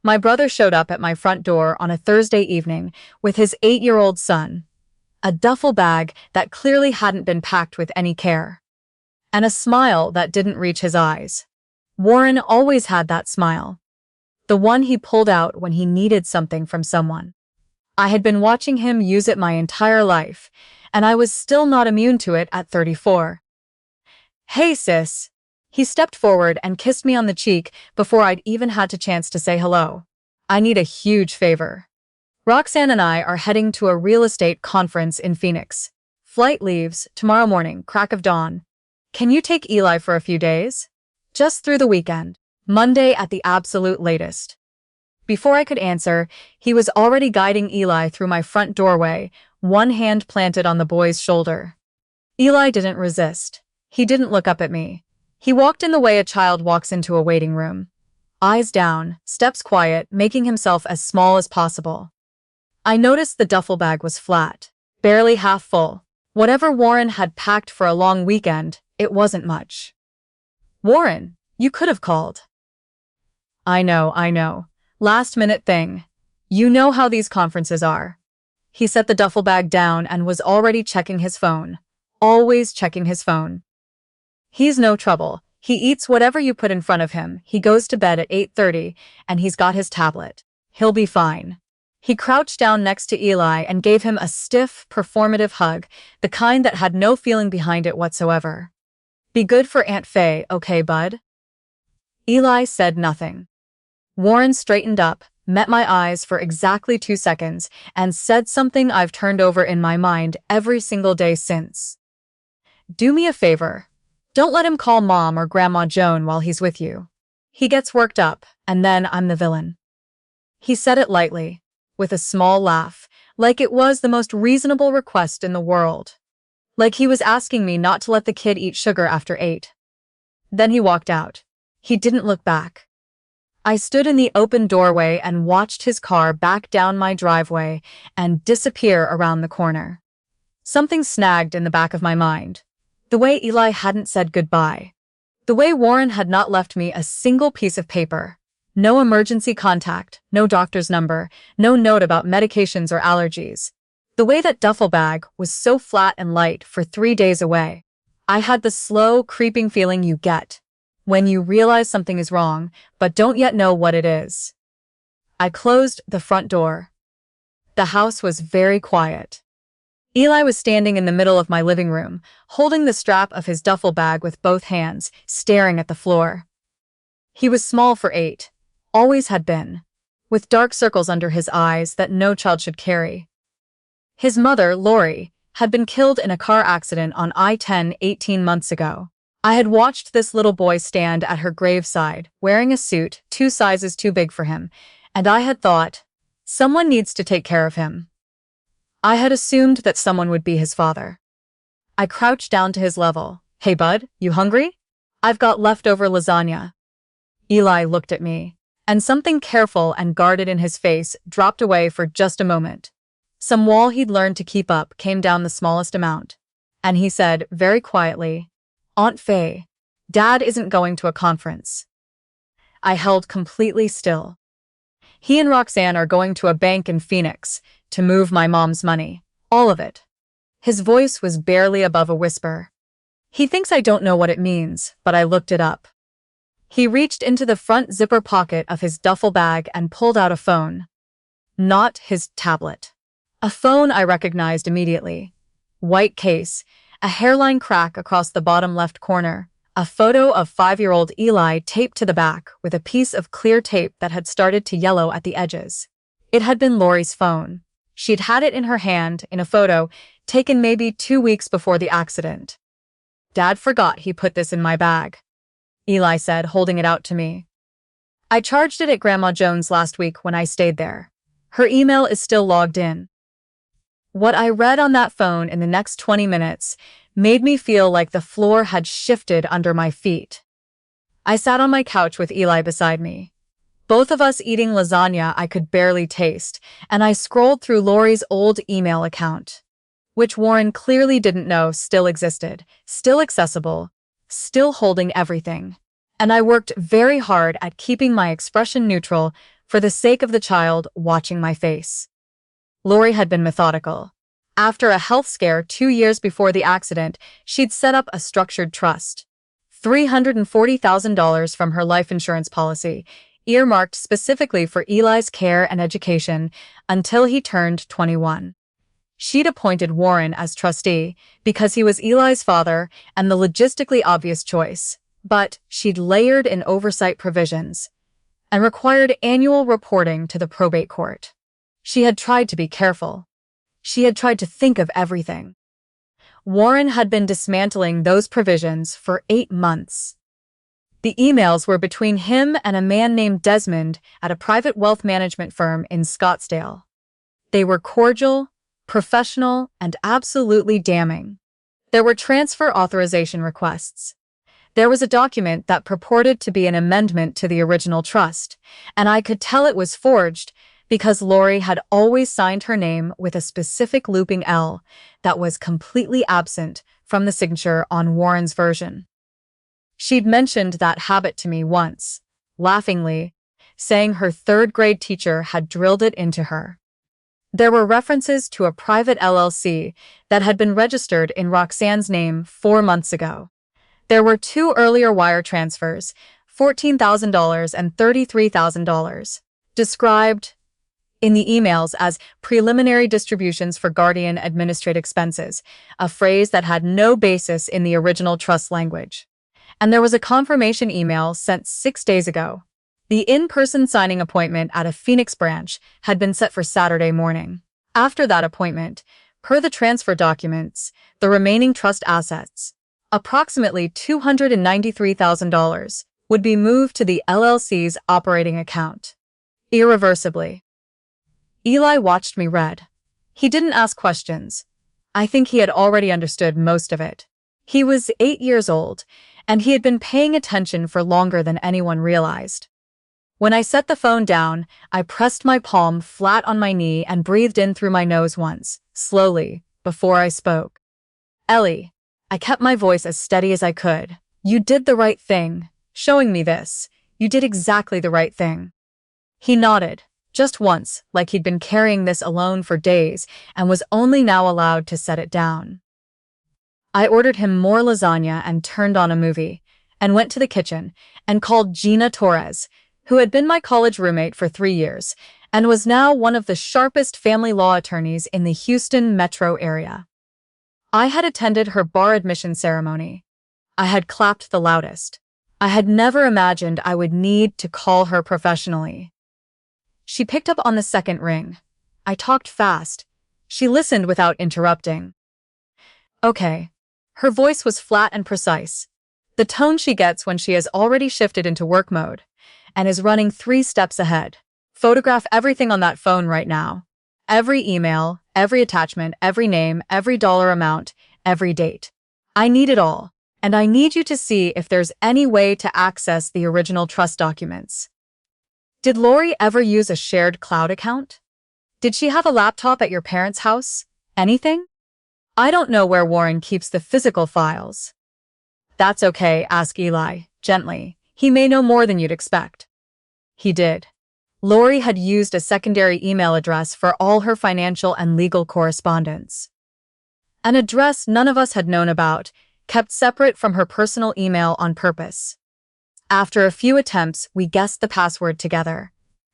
My brother showed up at my front door on a Thursday evening with his 8-year-old son, a duffel bag that clearly hadn't been packed with any care, and a smile that didn't reach his eyes. Warren always had that smile, the one he pulled out when he needed something from someone. I had been watching him use it my entire life, and I was still not immune to it at 34. "Hey, sis." He stepped forward and kissed me on the cheek before I'd even had a chance to say hello. "I need a huge favor. Roxanne and I are heading to a real estate conference in Phoenix. Flight leaves tomorrow morning, crack of dawn. Can you take Eli for a few days? Just through the weekend. Monday at the absolute latest." Before I could answer, he was already guiding Eli through my front doorway, one hand planted on the boy's shoulder. Eli didn't resist. He didn't look up at me. He walked in the way a child walks into a waiting room. Eyes down, steps quiet, making himself as small as possible. I noticed the duffel bag was flat, barely half full. Whatever Warren had packed for a long weekend, it wasn't much. "Warren, you could have called." I know. Last-minute thing. You know how these conferences are." He set the duffel bag down and was already checking his phone. Always checking his phone. "He's no trouble. He eats whatever you put in front of him. He goes to bed at 8:30, and he's got his tablet. He'll be fine." He crouched down next to Eli and gave him a stiff, performative hug, the kind that had no feeling behind it whatsoever. "Be good for Aunt Faye, okay, bud?" Eli said nothing. Warren straightened up, met my eyes for exactly 2 seconds, and said something I've turned over in my mind every single day since. "Do me a favor. Don't let him call Mom or Grandma Joan while he's with you. He gets worked up, and then I'm the villain." He said it lightly, with a small laugh, like it was the most reasonable request in the world. Like he was asking me not to let the kid eat sugar after 8. Then he walked out. He didn't look back. I stood in the open doorway and watched his car back down my driveway and disappear around the corner. Something snagged in the back of my mind. The way Eli hadn't said goodbye. The way Warren had not left me a single piece of paper. No emergency contact, no doctor's number, no note about medications or allergies. The way that duffel bag was so flat and light for 3 days away. I had the slow, creeping feeling you get when you realize something is wrong, but don't yet know what it is. I closed the front door. The house was very quiet. Eli was standing in the middle of my living room, holding the strap of his duffel bag with both hands, staring at the floor. He was small for 8, always had been, with dark circles under his eyes that no child should carry. His mother, Lori, had been killed in a car accident on I-10 18 months ago. I had watched this little boy stand at her graveside, wearing a suit 2 sizes too big for him, and I had thought, someone needs to take care of him. I had assumed that someone would be his father. I crouched down to his level. "Hey bud, you hungry? I've got leftover lasagna." Eli looked at me, and something careful and guarded in his face dropped away for just a moment. Some wall he'd learned to keep up came down the smallest amount, and he said very quietly, "Aunt Faye, Dad isn't going to a conference." I held completely still. "He and Roxanne are going to a bank in Phoenix to move my mom's money. All of it." His voice was barely above a whisper. "He thinks I don't know what it means, but I looked it up." He reached into the front zipper pocket of his duffel bag and pulled out a phone. Not his tablet. A phone I recognized immediately. White case, a hairline crack across the bottom left corner, a photo of 5-year-old Eli taped to the back with a piece of clear tape that had started to yellow at the edges. It had been Lori's phone. She'd had it in her hand in a photo taken maybe 2 weeks before the accident. "Dad forgot he put this in my bag," Eli said, holding it out to me. "I charged it at Grandma Joan's last week when I stayed there. Her email is still logged in." What I read on that phone in the next 20 minutes made me feel like the floor had shifted under my feet. I sat on my couch with Eli beside me. Both of us eating lasagna I could barely taste, and I scrolled through Lori's old email account, which Warren clearly didn't know still existed, still accessible, still holding everything. And I worked very hard at keeping my expression neutral for the sake of the child watching my face. Lori had been methodical. After a health scare 2 years before the accident, she'd set up a structured trust. $340,000 from her life insurance policy, earmarked specifically for Eli's care and education until he turned 21. She'd appointed Warren as trustee because he was Eli's father and the logistically obvious choice, but she'd layered in oversight provisions and required annual reporting to the probate court. She had tried to be careful. She had tried to think of everything. Warren had been dismantling those provisions for 8 months. The emails were between him and a man named Desmond at a private wealth management firm in Scottsdale. They were cordial, professional, and absolutely damning. There were transfer authorization requests. There was a document that purported to be an amendment to the original trust, and I could tell it was forged because Lori had always signed her name with a specific looping L that was completely absent from the signature on Warren's version. She'd mentioned that habit to me once, laughingly, saying her third-grade teacher had drilled it into her. There were references to a private LLC that had been registered in Roxanne's name 4 months ago. There were 2 earlier wire transfers, $14,000 and $33,000, described in the emails as preliminary distributions for guardian administrative expenses, a phrase that had no basis in the original trust language. And there was a confirmation email sent 6 days ago. The in-person signing appointment at a Phoenix branch had been set for Saturday morning. After that appointment, per the transfer documents, the remaining trust assets, approximately $293,000, would be moved to the LLC's operating account. Irreversibly. Eli watched me red. He didn't ask questions. I think he had already understood most of it. He was 8 years old, and he had been paying attention for longer than anyone realized. When I set the phone down, I pressed my palm flat on my knee and breathed in through my nose once, slowly, before I spoke. Ellie, I kept my voice as steady as I could. You did the right thing. Showing me this. You did exactly the right thing. He nodded, just once, like he'd been carrying this alone for days and was only now allowed to set it down. I ordered him more lasagna and turned on a movie, and went to the kitchen and called Gina Torres, who had been my college roommate for 3 years and was now one of the sharpest family law attorneys in the Houston metro area. I had attended her bar admission ceremony. I had clapped the loudest. I had never imagined I would need to call her professionally. She picked up on the second ring. I talked fast. She listened without interrupting. Okay. Her voice was flat and precise. The tone she gets when she has already shifted into work mode and is running 3 steps ahead. Photograph everything on that phone right now. Every email, every attachment, every name, every dollar amount, every date. I need it all, and I need you to see if there's any way to access the original trust documents. Did Lori ever use a shared cloud account? Did she have a laptop at your parents' house? Anything? I don't know where Warren keeps the physical files. That's okay, asked Eli, gently. He may know more than you'd expect. He did. Lori had used a secondary email address for all her financial and legal correspondence. An address none of us had known about, kept separate from her personal email on purpose. After a few attempts, we guessed the password together.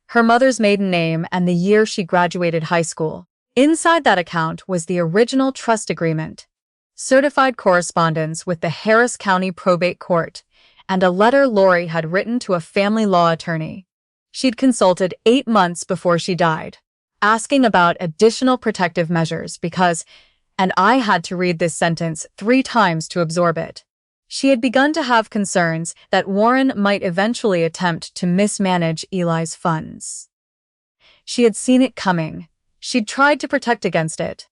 Her mother's maiden name and the year she graduated high school. Inside that account was the original trust agreement, certified correspondence with the Harris County Probate Court, and a letter Lori had written to a family law attorney she'd consulted 8 months before she died, asking about additional protective measures because, and I had to read this sentence 3 times to absorb it, she had begun to have concerns that Warren might eventually attempt to mismanage Eli's funds. She had seen it coming. She'd tried to protect against it.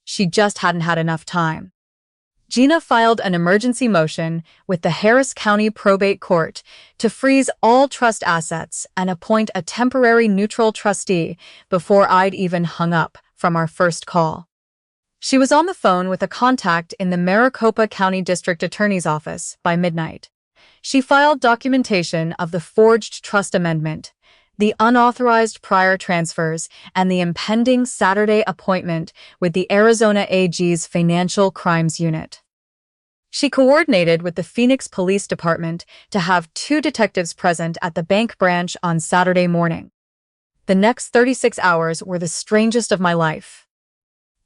She just hadn't had enough time. Gina filed an emergency motion with the Harris County Probate Court to freeze all trust assets and appoint a temporary neutral trustee before I'd even hung up from our first call. She was on the phone with a contact in the Maricopa County District Attorney's Office by midnight. She filed documentation of the forged trust amendment, the unauthorized prior transfers, and the impending Saturday appointment with the Arizona AG's Financial Crimes Unit. She coordinated with the Phoenix Police Department to have 2 detectives present at the bank branch on Saturday morning. The next 36 hours were the strangest of my life.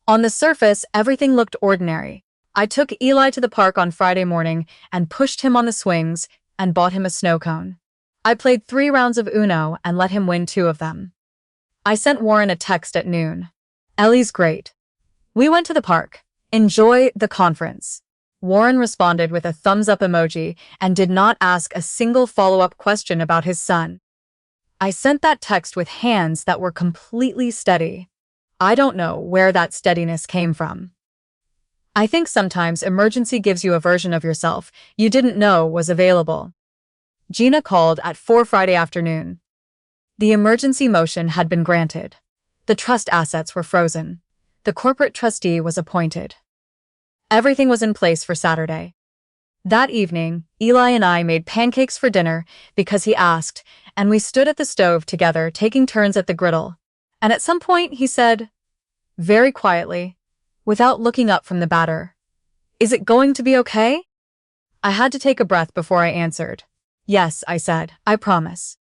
On the surface, everything looked ordinary. I took Eli to the park on Friday morning and pushed him on the swings and bought him a snow cone. I played 3 rounds of Uno and let him win 2 of them. I sent Warren a text at noon. "Ellie's great. We went to the park. Enjoy the conference." Warren responded with a thumbs-up emoji and did not ask a single follow-up question about his son. I sent that text with hands that were completely steady. I don't know where that steadiness came from. I think sometimes emergency gives you a version of yourself you didn't know was available. Gina called at 4 Friday afternoon. The emergency motion had been granted. The trust assets were frozen. The corporate trustee was appointed. Everything was in place for Saturday. That evening, Eli and I made pancakes for dinner because he asked, and we stood at the stove together taking turns at the griddle. And at some point he said, very quietly, without looking up from the batter, "Is it going to be okay?" I had to take a breath before I answered. "Yes," I said, "I promise."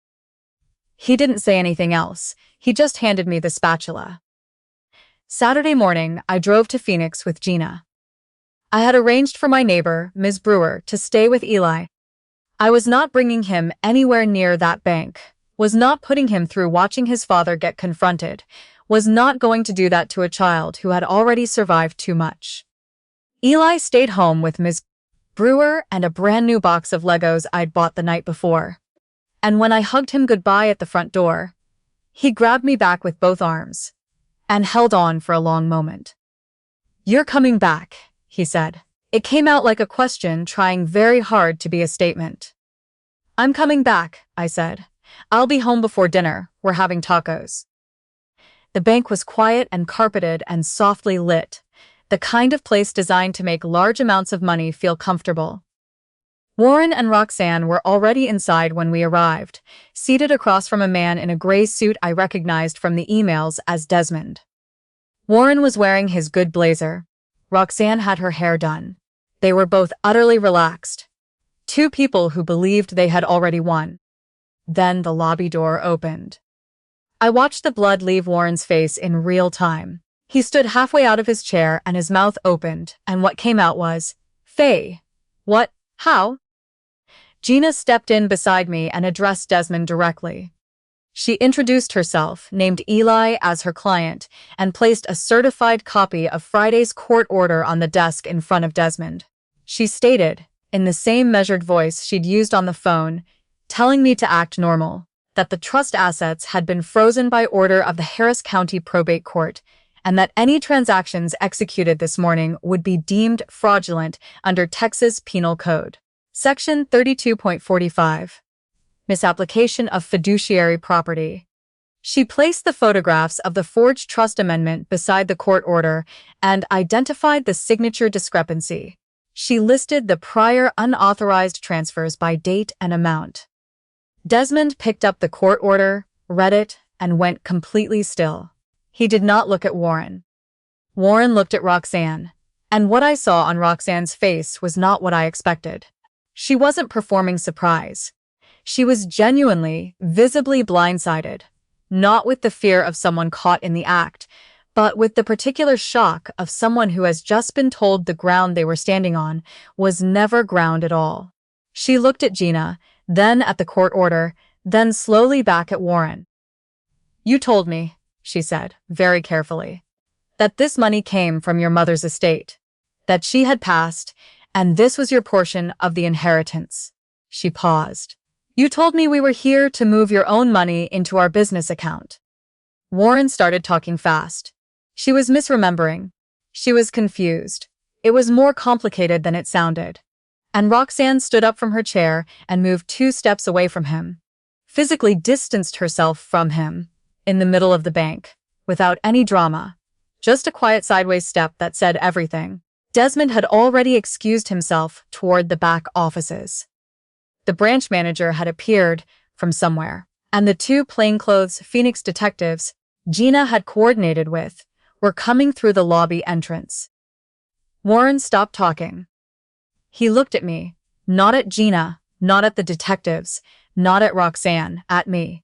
He didn't say anything else. He just handed me the spatula. Saturday morning, I drove to Phoenix with Gina. I had arranged for my neighbor, Ms. Brewer, to stay with Eli. I was not bringing him anywhere near that bank, was not putting him through watching his father get confronted, was not going to do that to a child who had already survived too much. Eli stayed home with Ms. Brewer and a brand new box of Legos I'd bought the night before. And when I hugged him goodbye at the front door, he grabbed me back with both arms and held on for a long moment. "You're coming back," he said. It came out like a question trying very hard to be a statement. "I'm coming back," I said. "I'll be home before dinner. We're having tacos." The bank was quiet and carpeted and softly lit, the kind of place designed to make large amounts of money feel comfortable. Warren and Roxanne were already inside when we arrived, seated across from a man in a gray suit I recognized from the emails as Desmond. Warren was wearing his good blazer. Roxanne had her hair done. They were both utterly relaxed. 2 people who believed they had already won. Then the lobby door opened. I watched the blood leave Warren's face in real time. He stood halfway out of his chair and his mouth opened, and what came out was, "Faye. What? How?" Gina stepped in beside me and addressed Desmond directly. She introduced herself, named Eli as her client, and placed a certified copy of Friday's court order on the desk in front of Desmond. She stated, in the same measured voice she'd used on the phone, telling me to act normal, that the trust assets had been frozen by order of the Harris County Probate Court, and that any transactions executed this morning would be deemed fraudulent under Texas Penal Code. Section 32.45. Misapplication of fiduciary property. She placed the photographs of the forged trust amendment beside the court order and identified the signature discrepancy. She listed the prior unauthorized transfers by date and amount. Desmond picked up the court order, read it, and went completely still. He did not look at Warren. Warren looked at Roxanne, and what I saw on Roxanne's face was not what I expected. She wasn't performing surprise. She was genuinely, visibly blindsided, not with the fear of someone caught in the act, but with the particular shock of someone who has just been told the ground they were standing on was never ground at all. She looked at Gina, then at the court order, then slowly back at Warren. "You told me," she said, very carefully, "that this money came from your mother's estate, that she had passed, and this was your portion of the inheritance." She paused. "You told me we were here to move your own money into our business account." Warren started talking fast. She was misremembering. She was confused. It was more complicated than it sounded. And Roxanne stood up from her chair and moved 2 steps away from him, physically distanced herself from him, in the middle of the bank, without any drama. Just a quiet sideways step that said everything. Desmond had already excused himself toward the back offices. The branch manager had appeared from somewhere, And the two plainclothes Phoenix detectives Gina had coordinated with were coming through the lobby entrance. Warren stopped talking. He looked at me, not at Gina, not at the detectives, not at Roxanne, at me.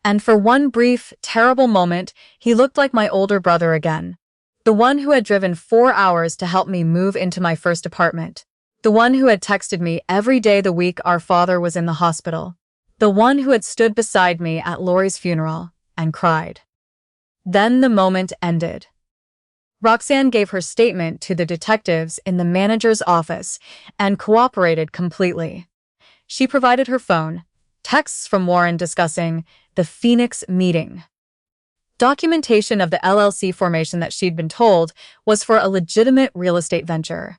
And for one brief, terrible moment, he looked like my older brother again. The one who had driven 4 hours to help me move into my first apartment. The one who had texted me every day the week our father was in the hospital. The one who had stood beside me at Lori's funeral and cried. Then the moment ended. Roxanne gave her statement to the detectives in the manager's office and cooperated completely. She provided her phone, texts from Warren discussing the Phoenix meeting. Documentation of the LLC formation that she'd been told was for a legitimate real estate venture.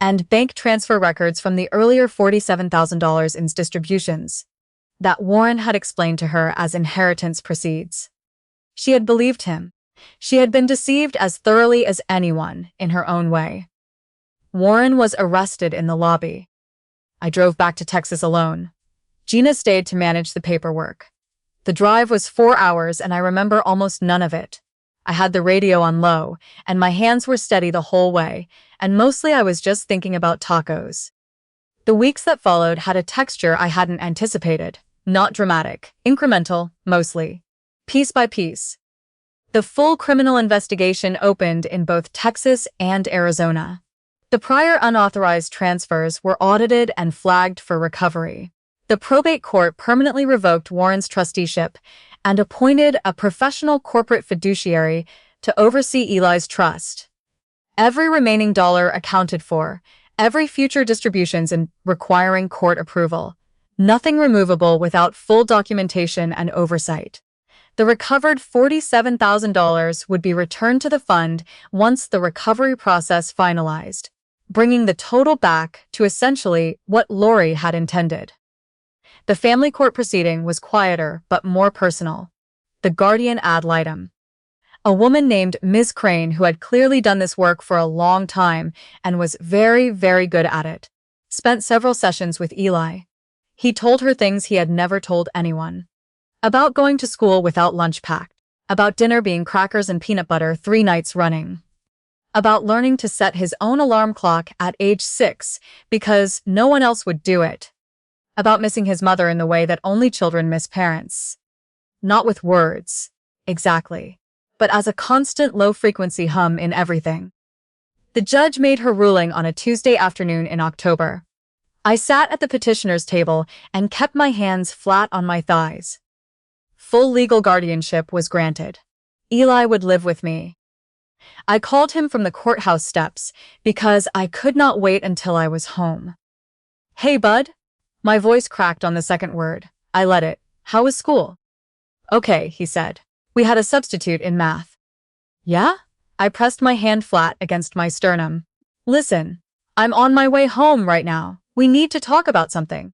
And bank transfer records from the earlier $47,000 in distributions that Warren had explained to her as inheritance proceeds. She had believed him. She had been deceived as thoroughly as anyone in her own way. Warren was arrested in the lobby. I drove back to Texas alone. Gina stayed to manage the paperwork. The drive was 4 hours and I remember almost none of it. I had the radio on low and my hands were steady the whole way, and mostly I was just thinking about tacos. The weeks that followed had a texture I hadn't anticipated. Not dramatic, incremental, mostly. Piece by piece. The full criminal investigation opened in both Texas and Arizona. The prior unauthorized transfers were audited and flagged for recovery. The probate court permanently revoked Warren's trusteeship and appointed a professional corporate fiduciary to oversee Eli's trust. Every remaining dollar accounted for, every future distributions and requiring court approval. Nothing removable without full documentation and oversight. The recovered $47,000 would be returned to the fund once the recovery process finalized, bringing the total back to essentially what Lori had intended. The family court proceeding was quieter but more personal. The guardian ad litem. A woman named Ms. Crane, who had clearly done this work for a long time and was very, very good at it, spent several sessions with Eli. He told her things he had never told anyone. About going to school without lunch packed. About dinner being crackers and peanut butter 3 nights running. About learning to set his own alarm clock at age 6 because no one else would do it. About missing his mother in the way that only children miss parents. Not with words, exactly, but as a constant low-frequency hum in everything. The judge made her ruling on a Tuesday afternoon in October. I sat at the petitioner's table and kept my hands flat on my thighs. Full legal guardianship was granted. Eli would live with me. I called him from the courthouse steps because I could not wait until I was home. "Hey, bud." My voice cracked on the second word. I let it. "How was school?" "Okay," he said. "We had a substitute in math." "Yeah?" I pressed my hand flat against my sternum. "Listen, I'm on my way home right now. We need to talk about something."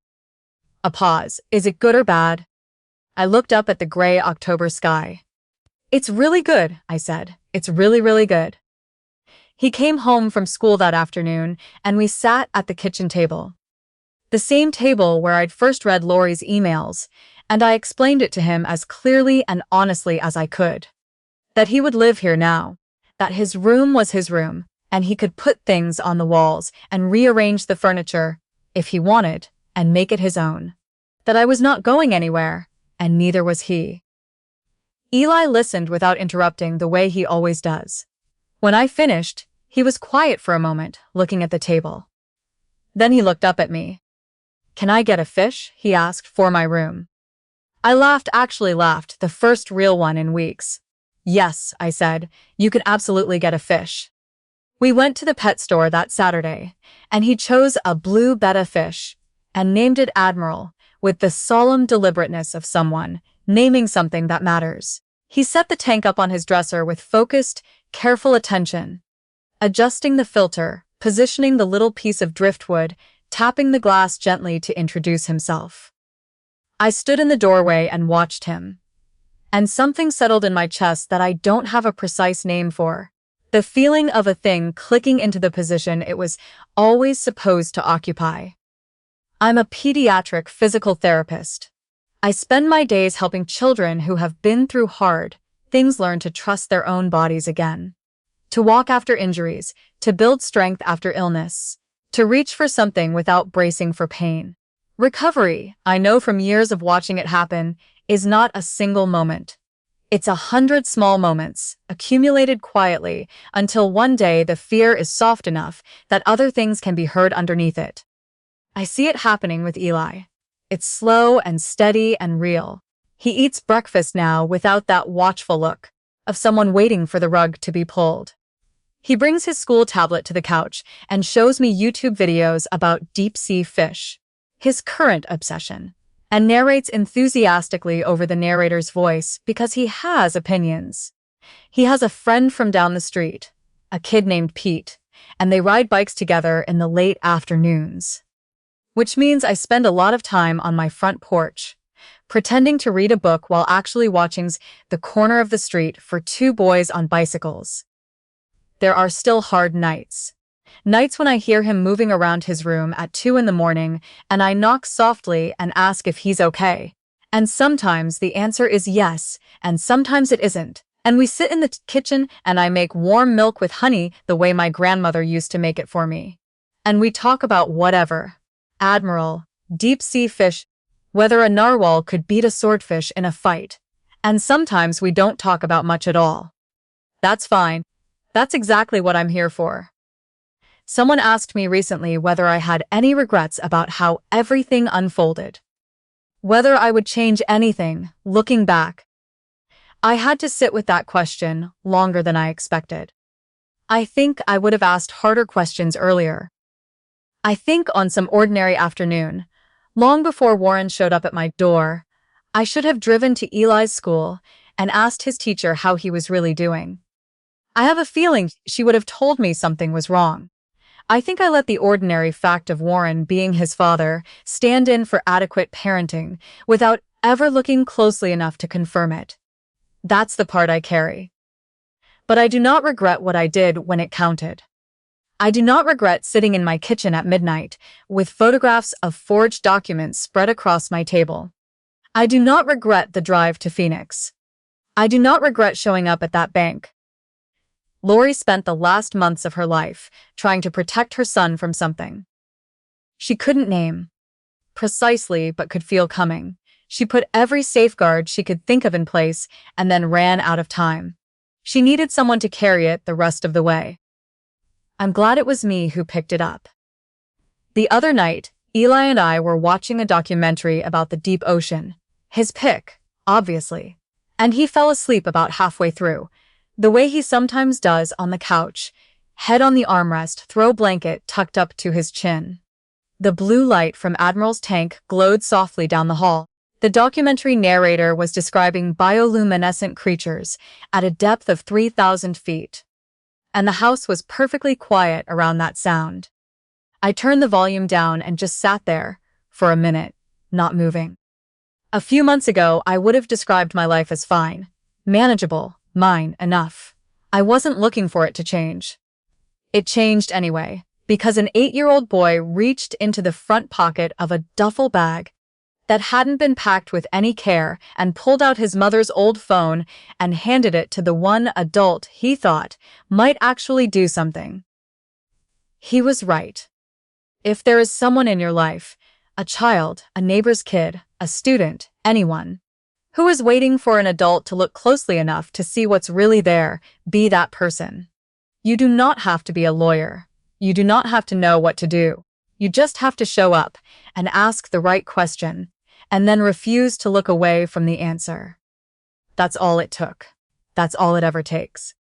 A pause. "Is it good or bad?" I looked up at the gray October sky. "It's really good," I said. "It's really, really good." He came home from school that afternoon, and we sat at the kitchen table. The same table where I'd first read Lori's emails, and I explained it to him as clearly and honestly as I could. That he would live here now. That his room was his room, and he could put things on the walls and rearrange the furniture, if he wanted, and make it his own. That I was not going anywhere, and neither was he. Eli listened without interrupting the way he always does. When I finished, he was quiet for a moment, looking at the table. Then he looked up at me. "Can I get a fish?" he asked, "for my room." I laughed, the first real one in weeks. "Yes," I said, "you can absolutely get a fish." We went to the pet store that Saturday, and he chose a blue betta fish and named it Admiral, with the solemn deliberateness of someone naming something that matters. He set the tank up on his dresser with focused, careful attention, adjusting the filter, positioning the little piece of driftwood, tapping the glass gently to introduce himself. I stood in the doorway and watched him. And something settled in my chest that I don't have a precise name for. The feeling of a thing clicking into the position it was always supposed to occupy. I'm a pediatric physical therapist. I spend my days helping children who have been through hard things learn to trust their own bodies again, to walk after injuries, to build strength after illness, to reach for something without bracing for pain. Recovery, I know from years of watching it happen, is not a single moment. It's 100 small moments, accumulated quietly, until one day the fear is soft enough that other things can be heard underneath it. I see it happening with Eli. It's slow and steady and real. He eats breakfast now without that watchful look of someone waiting for the rug to be pulled. He brings his school tablet to the couch and shows me YouTube videos about deep-sea fish, his current obsession, and narrates enthusiastically over the narrator's voice because he has opinions. He has a friend from down the street, a kid named Pete, and they ride bikes together in the late afternoons. Which means I spend a lot of time on my front porch, pretending to read a book while actually watching the corner of the street for two boys on bicycles. There are still hard nights. Nights when I hear him moving around his room at 2 in the morning and I knock softly and ask if he's okay. And sometimes the answer is yes, and sometimes it isn't. And we sit in the kitchen and I make warm milk with honey the way my grandmother used to make it for me. And we talk about whatever. Admiral, deep-sea fish, whether a narwhal could beat a swordfish in a fight. And sometimes we don't talk about much at all. That's fine. That's exactly what I'm here for. Someone asked me recently whether I had any regrets about how everything unfolded. Whether I would change anything, looking back. I had to sit with that question longer than I expected. I think I would have asked harder questions earlier. I think on some ordinary afternoon, long before Warren showed up at my door, I should have driven to Eli's school and asked his teacher how he was really doing. I have a feeling she would have told me something was wrong. I think I let the ordinary fact of Warren being his father stand in for adequate parenting without ever looking closely enough to confirm it. That's the part I carry. But I do not regret what I did when it counted. I do not regret sitting in my kitchen at midnight with photographs of forged documents spread across my table. I do not regret the drive to Phoenix. I do not regret showing up at that bank. Lori spent the last months of her life trying to protect her son from something she couldn't name precisely but could feel coming. She put every safeguard she could think of in place and then ran out of time. She needed someone to carry it the rest of the way. I'm glad it was me who picked it up. The other night, Eli and I were watching a documentary about the deep ocean. His pick, obviously. And he fell asleep about halfway through, the way he sometimes does on the couch, head on the armrest, throw blanket tucked up to his chin. The blue light from Admiral's tank glowed softly down the hall. The documentary narrator was describing bioluminescent creatures at a depth of 3,000 feet. And the house was perfectly quiet around that sound. I turned the volume down and just sat there, for a minute, not moving. A few months ago, I would have described my life as fine, manageable, mine, enough. I wasn't looking for it to change. It changed anyway, because an 8-year-old boy reached into the front pocket of a duffel bag that hadn't been packed with any care and pulled out his mother's old phone and handed it to the one adult he thought might actually do something. He was right. If there is someone in your life, a child, a neighbor's kid, a student, anyone, who is waiting for an adult to look closely enough to see what's really there, be that person. You do not have to be a lawyer. You do not have to know what to do. You just have to show up and ask the right question, and then refuse to look away from the answer. That's all it took. That's all it ever takes.